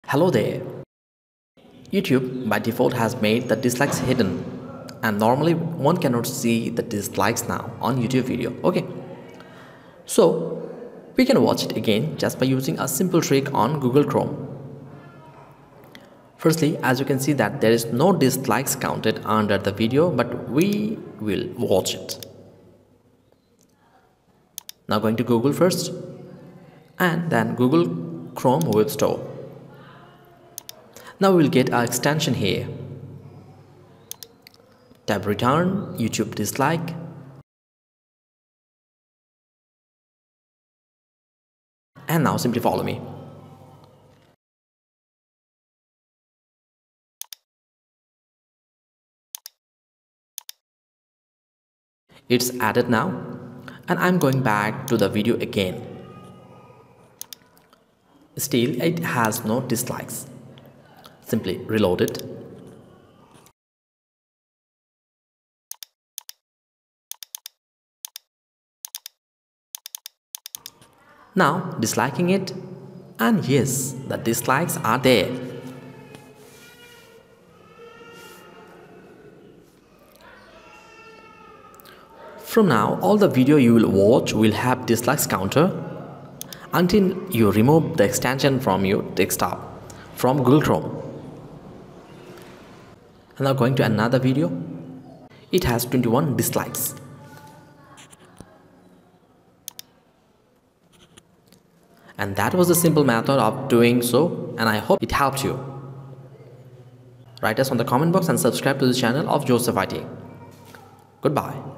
Hello there. YouTube by default has made the dislikes hidden, and normally one cannot see the dislikes now on YouTube video. Okay, so we can watch it again just by using a simple trick on Google Chrome. Firstly, as you can see that there is no dislikes counted under the video, but we will watch it. Now going to Google first and then Google Chrome Web Store. Now we will get our extension here. Tab return, YouTube dislike. And now simply follow me. It's added now, and I'm going back to the video again. Still, it has no dislikes. Simply reload it. Now disliking it, and yes, the dislikes are there. From now, all the video you will watch will have dislikes counter until you remove the extension from your desktop from Google Chrome. And now going to another video, it has 21 dislikes. And that was the simple method of doing so, and I hope it helped you. Write us on the comment box and subscribe to the channel of Joseph IT. Goodbye.